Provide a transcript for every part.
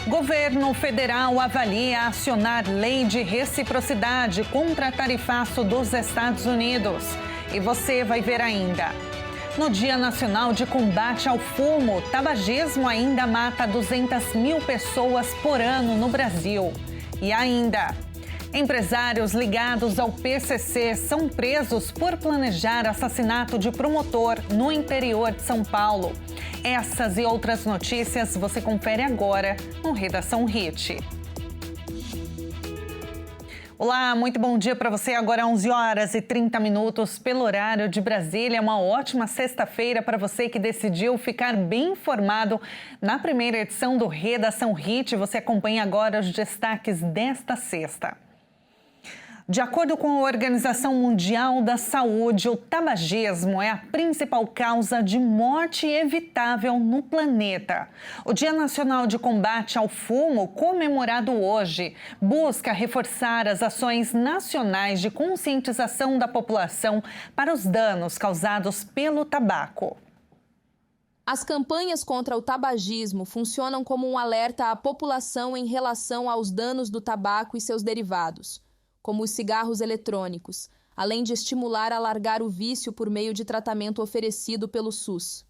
Governo federal avalia acionar lei de reciprocidade contra tarifaço dos Estados Unidos. E você vai ver ainda. No Dia Nacional de Combate ao Fumo, tabagismo ainda mata 200 mil pessoas por ano no Brasil. E ainda, empresários ligados ao PCC são presos por planejar assassinato de promotor no interior de São Paulo. Essas e outras notícias você confere agora no Redação Hit. Olá, muito bom dia para você. Agora 11h30 pelo horário de Brasília. Uma ótima sexta-feira para você que decidiu ficar bem informado na primeira edição do Redação Hit. Você acompanha agora os destaques desta sexta. De acordo com a Organização Mundial da Saúde, o tabagismo é a principal causa de morte evitável no planeta. O Dia Nacional de Combate ao Fumo, comemorado hoje, busca reforçar as ações nacionais de conscientização da população para os danos causados pelo tabaco. As campanhas contra o tabagismo funcionam como um alerta à população em relação aos danos do tabaco e seus derivados, como os cigarros eletrônicos, além de estimular a largar o vício por meio de tratamento oferecido pelo SUS.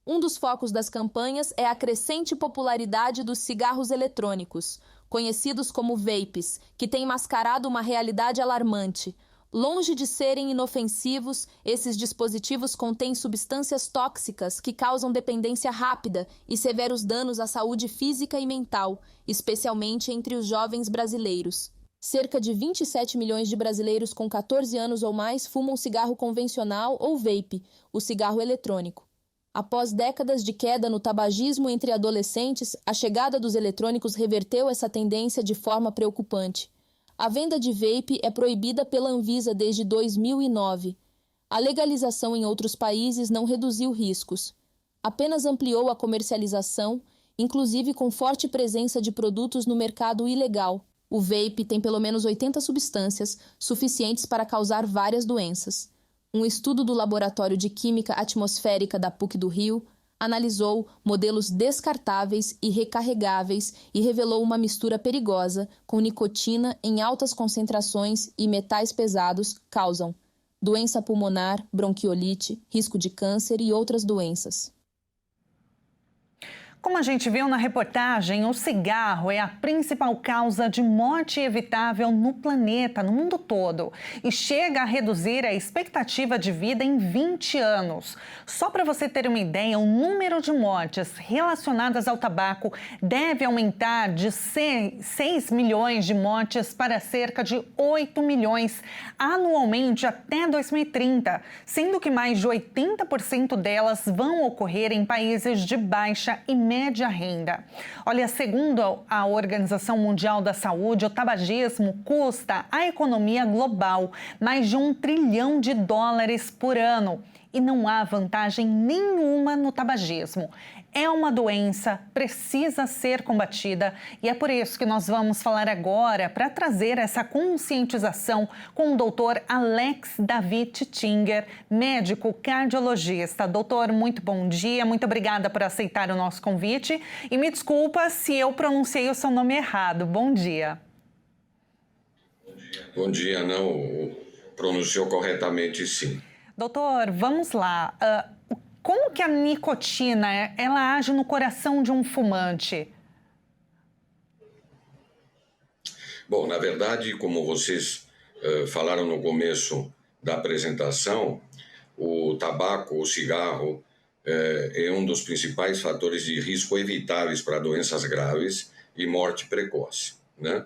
Um dos focos das campanhas é a crescente popularidade dos cigarros eletrônicos, conhecidos como vapes, que têm mascarado uma realidade alarmante. Longe de serem inofensivos, esses dispositivos contêm substâncias tóxicas que causam dependência rápida e severos danos à saúde física e mental, especialmente entre os jovens brasileiros. Cerca de 27 milhões de brasileiros com 14 anos ou mais fumam cigarro convencional ou vape, o cigarro eletrônico. Após décadas de queda no tabagismo entre adolescentes, a chegada dos eletrônicos reverteu essa tendência de forma preocupante. A venda de vape é proibida pela Anvisa desde 2009. A legalização em outros países não reduziu riscos. Apenas ampliou a comercialização, inclusive com forte presença de produtos no mercado ilegal. O vape tem pelo menos 80 substâncias, suficientes para causar várias doenças. Um estudo do Laboratório de Química Atmosférica da PUC do Rio analisou modelos descartáveis e recarregáveis e revelou uma mistura perigosa com nicotina em altas concentrações e metais pesados causam doença pulmonar, bronquiolite, risco de câncer e outras doenças. Como a gente viu na reportagem, o cigarro é a principal causa de morte evitável no planeta, no mundo todo, e chega a reduzir a expectativa de vida em 20 anos. Só para você ter uma ideia, o número de mortes relacionadas ao tabaco deve aumentar de 6 milhões de mortes para cerca de 8 milhões anualmente até 2030, sendo que mais de 80% delas vão ocorrer em países de baixa e média renda. Olha, segundo a Organização Mundial da Saúde, o tabagismo custa à economia global mais de $1 trilhão por ano. E não há vantagem nenhuma no tabagismo. É uma doença, precisa ser combatida e é por isso que nós vamos falar agora para trazer essa conscientização com o doutor Alex Davi Titinger, médico cardiologista. Doutor, muito bom dia, muito obrigada por aceitar o nosso convite e me desculpa se eu pronunciei o seu nome errado. Bom dia. Bom dia, não, pronunciou corretamente sim. Doutor, vamos lá. Como que a nicotina ela age no coração de um fumante? Bom, na verdade, como vocês falaram no começo da apresentação, o tabaco, o cigarro, é um dos principais fatores de risco evitáveis para doenças graves e morte precoce, né?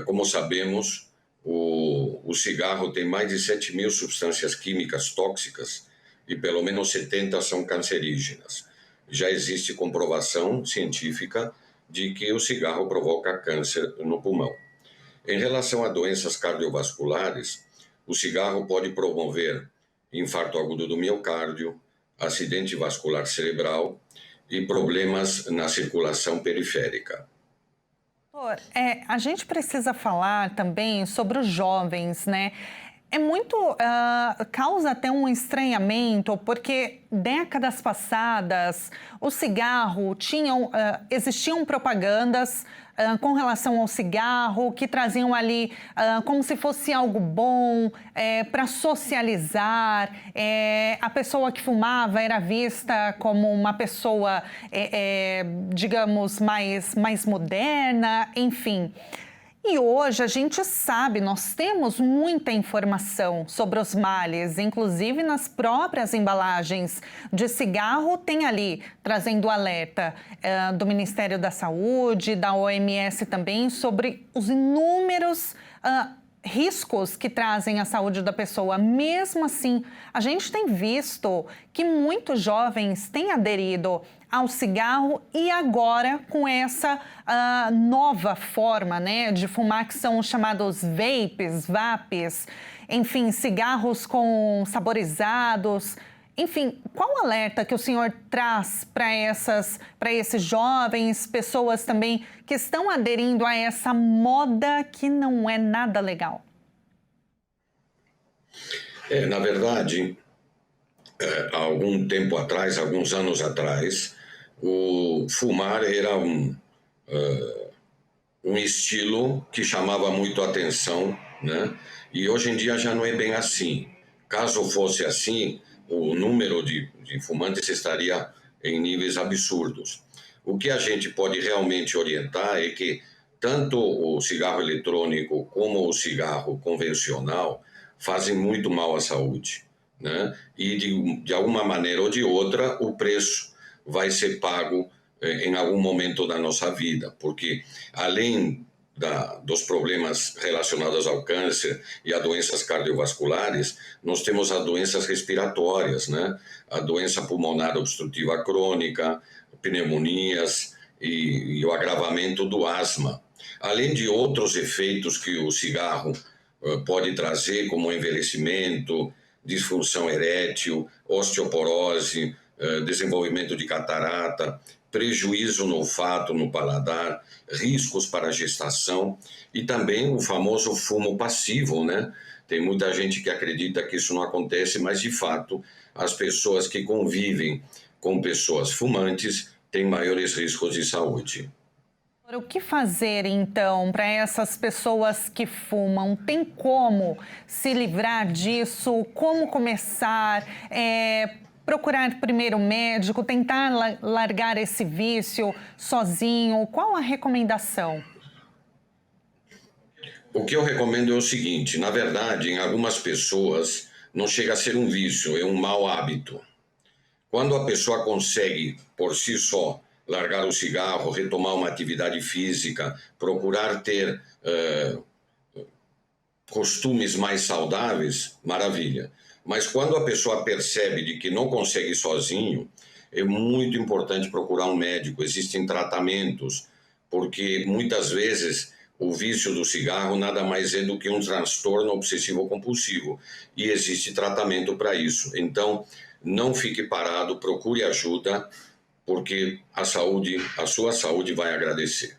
Como sabemos, o cigarro tem mais de 7 mil substâncias químicas tóxicas e pelo menos 70 são cancerígenas. Já existe comprovação científica de que o cigarro provoca câncer no pulmão. Em relação a doenças cardiovasculares, o cigarro pode promover infarto agudo do miocárdio, acidente vascular cerebral e problemas na circulação periférica. A gente precisa falar também sobre os jovens, né? É muito, causa até um estranhamento, porque décadas passadas o cigarro existiam propagandas com relação ao cigarro que traziam ali como se fosse algo bom para socializar. A pessoa que fumava era vista como uma pessoa, digamos, mais moderna, enfim. E hoje a gente sabe, nós temos muita informação sobre os males, inclusive nas próprias embalagens de cigarro tem ali trazendo alerta do Ministério da Saúde, da OMS também, sobre os inúmeros riscos que trazem à saúde da pessoa. Mesmo assim, a gente tem visto que muitos jovens têm aderido ao cigarro e agora com essa nova forma, né, de fumar, que são os chamados vapes, enfim, cigarros com saborizados. Enfim, qual o alerta que o senhor traz para esses jovens, pessoas também que estão aderindo a essa moda que não é nada legal? Na verdade, há algum tempo atrás, alguns anos atrás, o fumar era um estilo que chamava muito a atenção, né? E hoje em dia já não é bem assim. Caso fosse assim, o número de fumantes estaria em níveis absurdos. O que a gente pode realmente orientar é que tanto o cigarro eletrônico como o cigarro convencional fazem muito mal à saúde, né? E de alguma maneira ou de outra, o preço vai ser pago em algum momento da nossa vida, porque além dos problemas relacionados ao câncer e a doenças cardiovasculares, nós temos as doenças respiratórias, né? A doença pulmonar obstrutiva crônica, pneumonias e o agravamento do asma. Além de outros efeitos que o cigarro pode trazer, como envelhecimento, disfunção erétil, osteoporose, desenvolvimento de catarata, prejuízo no olfato, no paladar, riscos para a gestação e também o famoso fumo passivo, né? Tem muita gente que acredita que isso não acontece, mas de fato as pessoas que convivem com pessoas fumantes têm maiores riscos de saúde. O que fazer, então, para essas pessoas que fumam? Tem como se livrar disso? Como começar? Procurar primeiro médico, tentar largar esse vício sozinho? Qual a recomendação? O que eu recomendo é o seguinte: na verdade, em algumas pessoas não chega a ser um vício, é um mau hábito. Quando a pessoa consegue, por si só, largar o cigarro, retomar uma atividade física, procurar ter costumes mais saudáveis, maravilha. Mas quando a pessoa percebe de que não consegue sozinho, é muito importante procurar um médico. Existem tratamentos, porque muitas vezes o vício do cigarro nada mais é do que um transtorno obsessivo-compulsivo. E existe tratamento para isso. Então, não fique parado, procure ajuda, porque a sua saúde vai agradecer.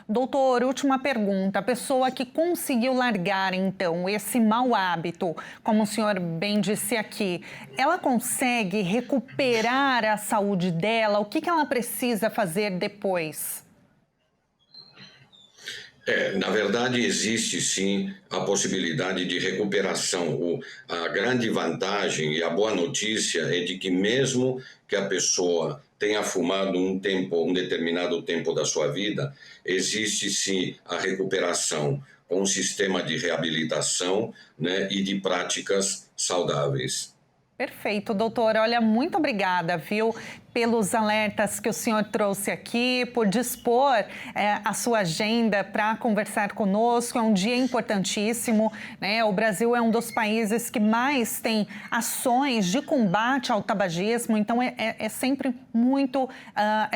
Doutor, última pergunta. A pessoa que conseguiu largar, então, esse mau hábito, como o senhor bem disse aqui, ela consegue recuperar a saúde dela? O que ela precisa fazer depois? Na verdade, existe sim a possibilidade de recuperação. A grande vantagem e a boa notícia é de que mesmo que a pessoa tenha fumado um determinado tempo da sua vida, existe sim a recuperação com um sistema de reabilitação, né, e de práticas saudáveis. Perfeito, doutor. Olha, muito obrigada, viu, pelos alertas que o senhor trouxe aqui, por dispor a sua agenda para conversar conosco. É um dia importantíssimo, né? O Brasil é um dos países que mais tem ações de combate ao tabagismo, então é sempre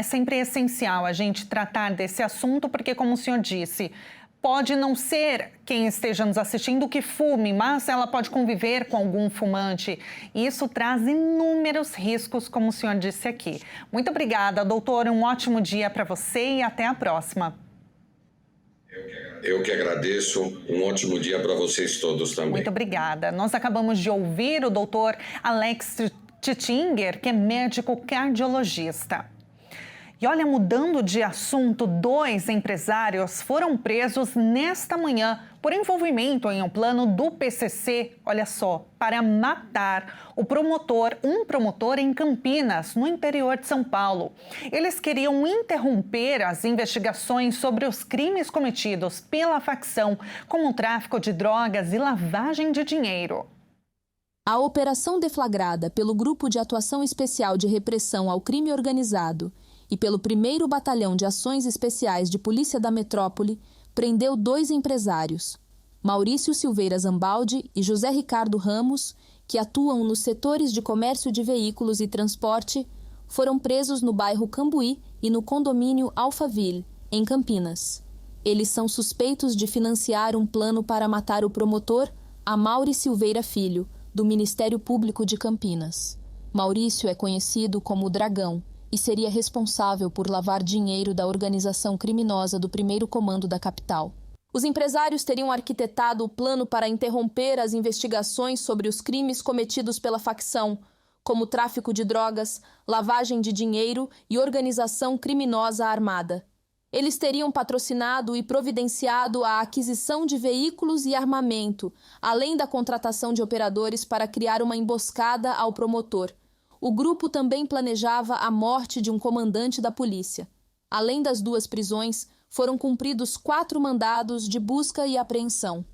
sempre essencial a gente tratar desse assunto, porque, como o senhor disse, pode não ser quem esteja nos assistindo que fume, mas ela pode conviver com algum fumante. E isso traz inúmeros riscos, como o senhor disse aqui. Muito obrigada, doutor. Um ótimo dia para você e até a próxima. Eu que agradeço. Eu que agradeço. Um ótimo dia para vocês todos também. Muito obrigada. Nós acabamos de ouvir o doutor Alex Tittinger, que é médico cardiologista. E olha, mudando de assunto, 2 empresários foram presos nesta manhã por envolvimento em um plano do PCC, olha só, para matar um promotor em Campinas, no interior de São Paulo. Eles queriam interromper as investigações sobre os crimes cometidos pela facção, como o tráfico de drogas e lavagem de dinheiro. A operação deflagrada pelo Grupo de Atuação Especial de Repressão ao Crime Organizado e pelo 1º Batalhão de Ações Especiais de Polícia da Metrópole, prendeu 2 empresários, Maurício Silveira Zambaldi e José Ricardo Ramos, que atuam nos setores de comércio de veículos e transporte, foram presos no bairro Cambuí e no condomínio Alphaville, em Campinas. Eles são suspeitos de financiar um plano para matar o promotor Amaury Silveira Filho, do Ministério Público de Campinas. Maurício é conhecido como o Dragão e seria responsável por lavar dinheiro da organização criminosa do 1º Comando da capital. Os empresários teriam arquitetado o plano para interromper as investigações sobre os crimes cometidos pela facção, como tráfico de drogas, lavagem de dinheiro e organização criminosa armada. Eles teriam patrocinado e providenciado a aquisição de veículos e armamento, além da contratação de operadores para criar uma emboscada ao promotor. O grupo também planejava a morte de um comandante da polícia. Além das 2 prisões, foram cumpridos 4 mandados de busca e apreensão.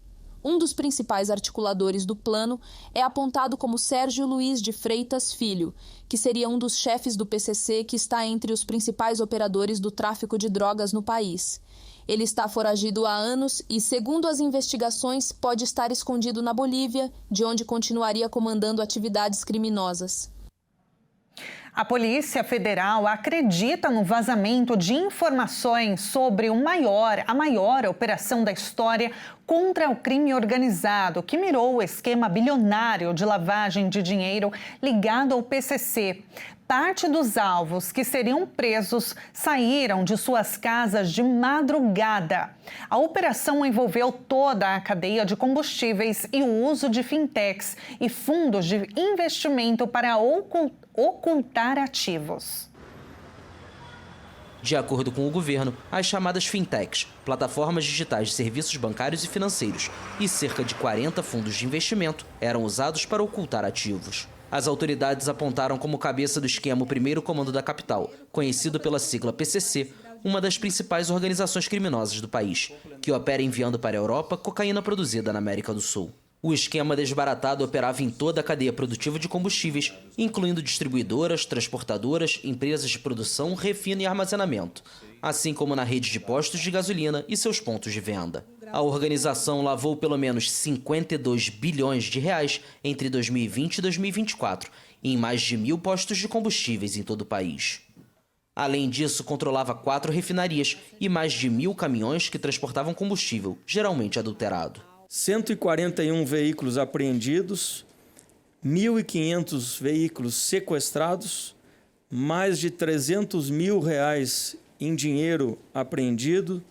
Um dos principais articuladores do plano é apontado como Sérgio Luiz de Freitas Filho, que seria um dos chefes do PCC que está entre os principais operadores do tráfico de drogas no país. Ele está foragido há anos e, segundo as investigações, pode estar escondido na Bolívia, de onde continuaria comandando atividades criminosas. A Polícia Federal acredita no vazamento de informações sobre a maior operação da história contra o crime organizado, que mirou o esquema bilionário de lavagem de dinheiro ligado ao PCC. Parte dos alvos que seriam presos saíram de suas casas de madrugada. A operação envolveu toda a cadeia de combustíveis e o uso de fintechs e fundos de investimento para ocultar ativos. De acordo com o governo, as chamadas fintechs, plataformas digitais de serviços bancários e financeiros, e cerca de 40 fundos de investimento eram usados para ocultar ativos. As autoridades apontaram como cabeça do esquema o 1º Comando da capital, conhecido pela sigla PCC, uma das principais organizações criminosas do país, que opera enviando para a Europa cocaína produzida na América do Sul. O esquema desbaratado operava em toda a cadeia produtiva de combustíveis, incluindo distribuidoras, transportadoras, empresas de produção, refino e armazenamento, assim como na rede de postos de gasolina e seus pontos de venda. A organização lavou pelo menos 52 bilhões de reais entre 2020 e 2024, em mais de 1.000 postos de combustíveis em todo o país. Além disso, controlava 4 refinarias e mais de 1.000 caminhões que transportavam combustível, geralmente adulterado. 141 veículos apreendidos, 1.500 veículos sequestrados, mais de 300 mil reais em dinheiro apreendido,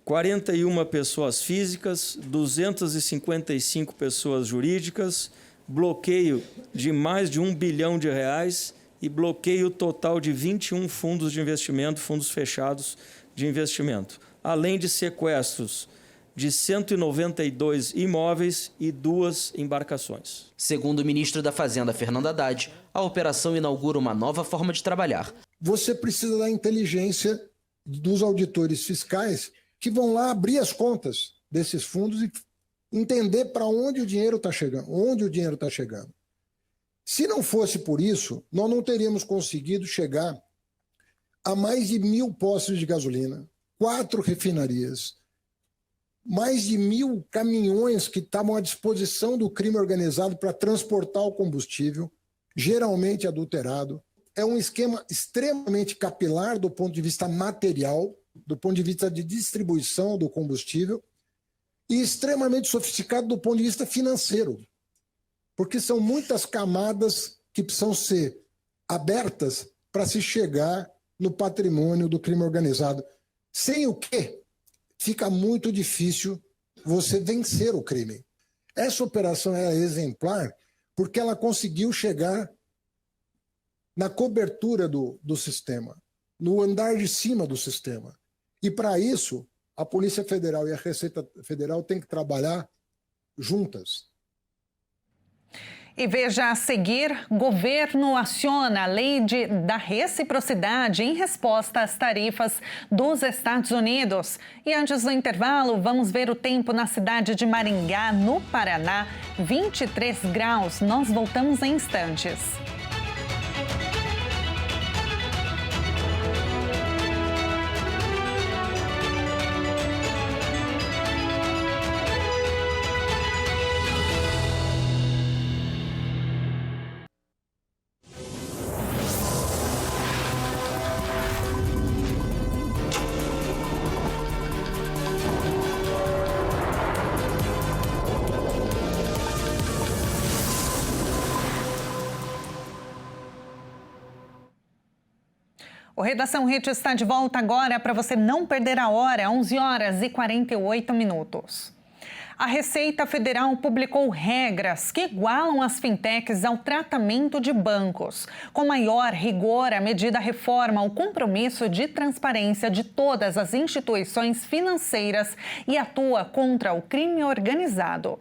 41 pessoas físicas, 255 pessoas jurídicas, bloqueio de mais de 1 bilhão de reais e bloqueio total de 21 fundos de investimento, fundos fechados de investimento, além de sequestros de 192 imóveis e 2 embarcações. Segundo o ministro da Fazenda, Fernando Haddad, a operação inaugura uma nova forma de trabalhar. Você precisa da inteligência dos auditores fiscais que vão lá abrir as contas desses fundos e entender para onde o dinheiro está chegando, Se não fosse por isso, nós não teríamos conseguido chegar a mais de 1.000 postos de gasolina, 4 refinarias, mais de 1.000 caminhões que estavam à disposição do crime organizado para transportar o combustível, geralmente adulterado. É um esquema extremamente capilar do ponto de vista material, do ponto de vista de distribuição do combustível, e extremamente sofisticado do ponto de vista financeiro, porque são muitas camadas que precisam ser abertas para se chegar no patrimônio do crime organizado. Sem o quê? fica muito difícil você vencer o crime. Essa operação é exemplar porque ela conseguiu chegar na cobertura do sistema, no andar de cima do sistema. E, para isso, a Polícia Federal e a Receita Federal têm que trabalhar juntas. E veja a seguir, governo aciona a lei da reciprocidade em resposta às tarifas dos Estados Unidos. E antes do intervalo, vamos ver o tempo na cidade de Maringá, no Paraná, 23 graus. Nós voltamos em instantes. O Redação Hit está de volta agora para você não perder a hora, 11 horas e 48 minutos. A Receita Federal publicou regras que igualam as fintechs ao tratamento de bancos. Com maior rigor, a medida reforma o compromisso de transparência de todas as instituições financeiras e atua contra o crime organizado.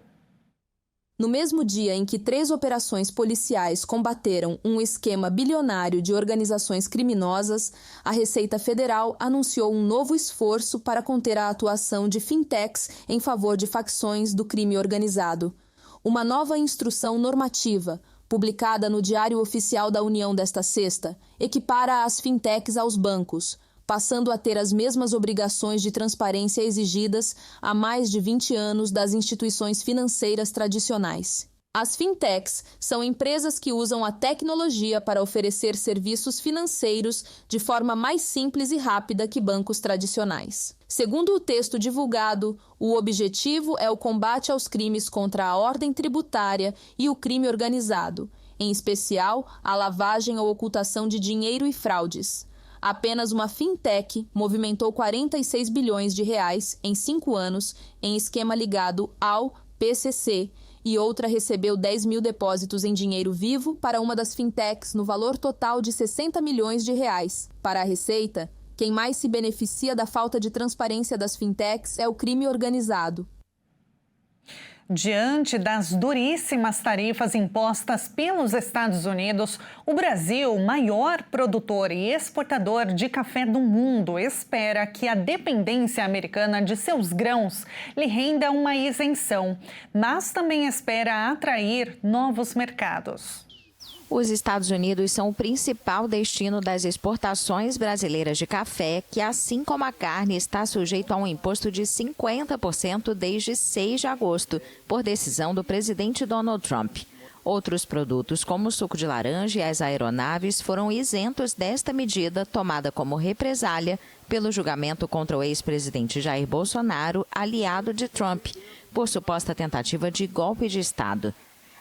No mesmo dia em que 3 operações policiais combateram um esquema bilionário de organizações criminosas, a Receita Federal anunciou um novo esforço para conter a atuação de fintechs em favor de facções do crime organizado. Uma nova instrução normativa, publicada no Diário Oficial da União desta sexta, equipara as fintechs aos bancos, passando a ter as mesmas obrigações de transparência exigidas há mais de 20 anos das instituições financeiras tradicionais. As fintechs são empresas que usam a tecnologia para oferecer serviços financeiros de forma mais simples e rápida que bancos tradicionais. Segundo o texto divulgado, o objetivo é o combate aos crimes contra a ordem tributária e o crime organizado, em especial a lavagem ou ocultação de dinheiro e fraudes. Apenas uma fintech movimentou 46 bilhões de reais em 5 anos em esquema ligado ao PCC e outra recebeu 10 mil depósitos em dinheiro vivo para uma das fintechs no valor total de 60 milhões de reais. Para a Receita, quem mais se beneficia da falta de transparência das fintechs é o crime organizado. Diante das duríssimas tarifas impostas pelos Estados Unidos, o Brasil, maior produtor e exportador de café do mundo, espera que a dependência americana de seus grãos lhe renda uma isenção, mas também espera atrair novos mercados. Os Estados Unidos são o principal destino das exportações brasileiras de café, que, assim como a carne, está sujeito a um imposto de 50% desde 6 de agosto, por decisão do presidente Donald Trump. Outros produtos, como o suco de laranja e as aeronaves, foram isentos desta medida, tomada como represália pelo julgamento contra o ex-presidente Jair Bolsonaro, aliado de Trump, por suposta tentativa de golpe de Estado.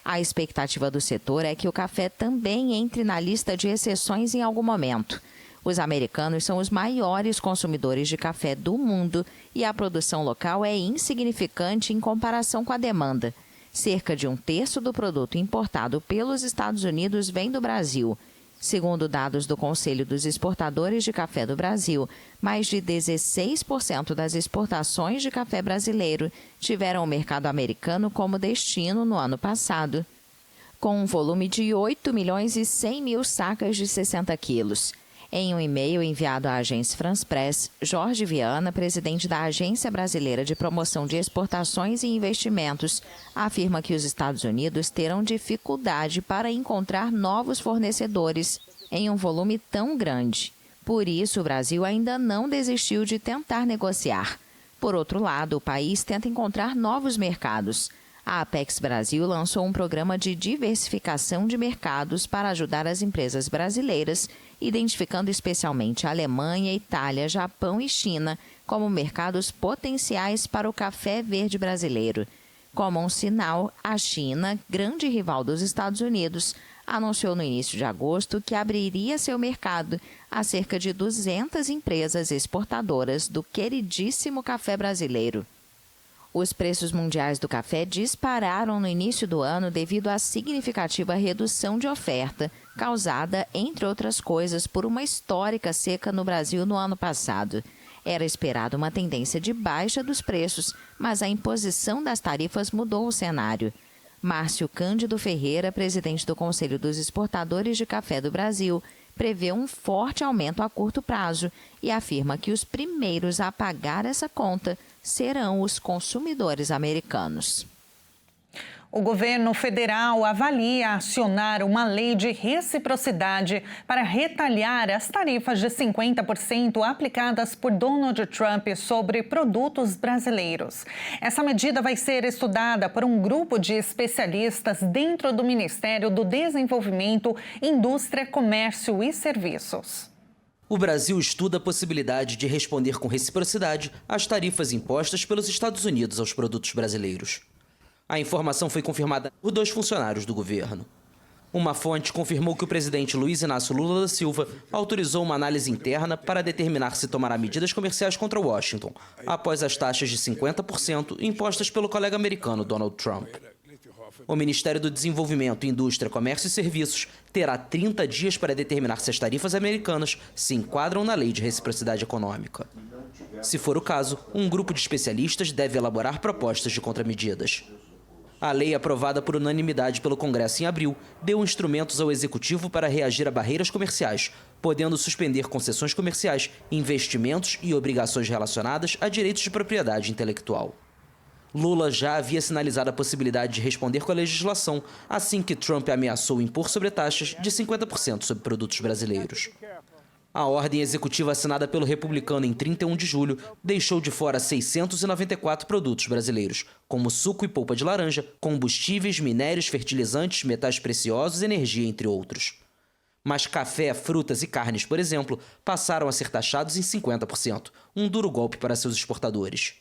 A expectativa do setor é que o café também entre na lista de exceções em algum momento. Os americanos são os maiores consumidores de café do mundo e a produção local é insignificante em comparação com a demanda. Cerca de 1/3 do produto importado pelos Estados Unidos vem do Brasil. Segundo dados do Conselho dos Exportadores de Café do Brasil, mais de 16% das exportações de café brasileiro tiveram o mercado americano como destino no ano passado, com um volume de 8 milhões e 100 mil sacas de 60 quilos. Em um e-mail enviado à agência France Press, Jorge Viana, presidente da Agência Brasileira de Promoção de Exportações e Investimentos, afirma que os Estados Unidos terão dificuldade para encontrar novos fornecedores em um volume tão grande. Por isso, o Brasil ainda não desistiu de tentar negociar. Por outro lado, o país tenta encontrar novos mercados. A Apex Brasil lançou um programa de diversificação de mercados para ajudar as empresas brasileiras, identificando especialmente a Alemanha, Itália, Japão e China como mercados potenciais para o café verde brasileiro. Como um sinal, a China, grande rival dos Estados Unidos, anunciou no início de agosto que abriria seu mercado a cerca de 200 empresas exportadoras do queridíssimo café brasileiro. Os preços mundiais do café dispararam no início do ano devido à significativa redução de oferta, causada, entre outras coisas, por uma histórica seca no Brasil no ano passado. Era esperada uma tendência de baixa dos preços, mas a imposição das tarifas mudou o cenário. Márcio Cândido Ferreira, presidente do Conselho dos Exportadores de Café do Brasil, prevê um forte aumento a curto prazo e afirma que os primeiros a pagar essa conta serão os consumidores americanos. O governo federal avalia acionar uma lei de reciprocidade para retalhar as tarifas de 50% aplicadas por Donald Trump sobre produtos brasileiros. Essa medida vai ser estudada por um grupo de especialistas dentro do Ministério do Desenvolvimento, Indústria, Comércio e Serviços. O Brasil estuda a possibilidade de responder com reciprocidade às tarifas impostas pelos Estados Unidos aos produtos brasileiros. A informação foi confirmada por 2 funcionários do governo. Uma fonte confirmou que o presidente Luiz Inácio Lula da Silva autorizou uma análise interna para determinar se tomará medidas comerciais contra Washington, após as taxas de 50% impostas pelo colega americano Donald Trump. O Ministério do Desenvolvimento, Indústria, Comércio e Serviços terá 30 dias para determinar se as tarifas americanas se enquadram na Lei de Reciprocidade Econômica. Se for o caso, um grupo de especialistas deve elaborar propostas de contramedidas. A lei, aprovada por unanimidade pelo Congresso em abril, deu instrumentos ao Executivo para reagir a barreiras comerciais, podendo suspender concessões comerciais, investimentos e obrigações relacionadas a direitos de propriedade intelectual. Lula já havia sinalizado a possibilidade de responder com a legislação assim que Trump ameaçou impor sobretaxas de 50% sobre produtos brasileiros. A ordem executiva assinada pelo republicano em 31 de julho deixou de fora 694 produtos brasileiros, como suco e polpa de laranja, combustíveis, minérios, fertilizantes, metais preciosos e energia, entre outros. Mas café, frutas e carnes, por exemplo, passaram a ser taxados em 50%, um duro golpe para seus exportadores.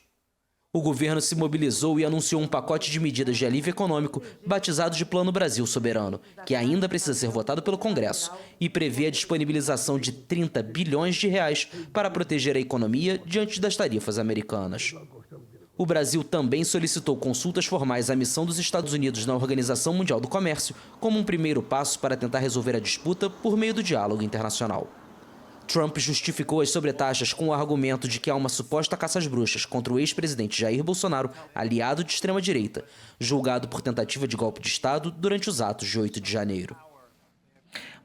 O governo se mobilizou e anunciou um pacote de medidas de alívio econômico batizado de Plano Brasil Soberano, que ainda precisa ser votado pelo Congresso e prevê a disponibilização de 30 bilhões de reais para proteger a economia diante das tarifas americanas. O Brasil também solicitou consultas formais à missão dos Estados Unidos na Organização Mundial do Comércio como um primeiro passo para tentar resolver a disputa por meio do diálogo internacional. Trump justificou as sobretaxas com o argumento de que há uma suposta caça às bruxas contra o ex-presidente Jair Bolsonaro, aliado de extrema-direita, julgado por tentativa de golpe de Estado durante os atos de 8 de janeiro.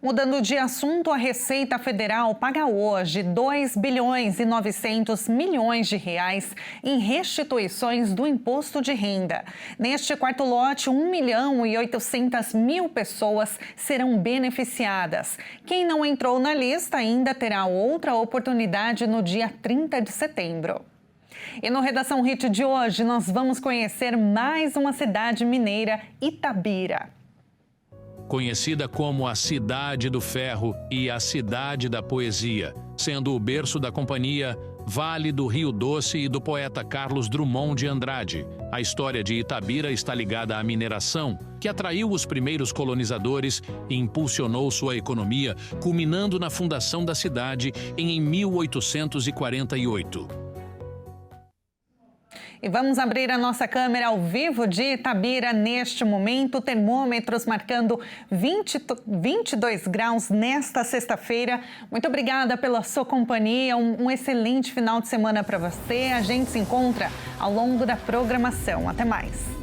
Mudando de assunto, a Receita Federal paga hoje 2 bilhões e 900 milhões de reais em restituições do imposto de renda. Neste quarto lote, 1 milhão e 800 mil pessoas serão beneficiadas. Quem não entrou na lista ainda terá outra oportunidade no dia 30 de setembro. E no Redação Hit de hoje, nós vamos conhecer mais uma cidade mineira, Itabira. Conhecida como a Cidade do Ferro e a Cidade da Poesia, sendo o berço da companhia Vale do Rio Doce e do poeta Carlos Drummond de Andrade. A história de Itabira está ligada à mineração, que atraiu os primeiros colonizadores e impulsionou sua economia, culminando na fundação da cidade em 1848. E vamos abrir a nossa câmera ao vivo de Itabira neste momento, termômetros marcando 22 graus nesta sexta-feira. Muito obrigada pela sua companhia, um excelente final de semana para você. A gente se encontra ao longo da programação. Até mais.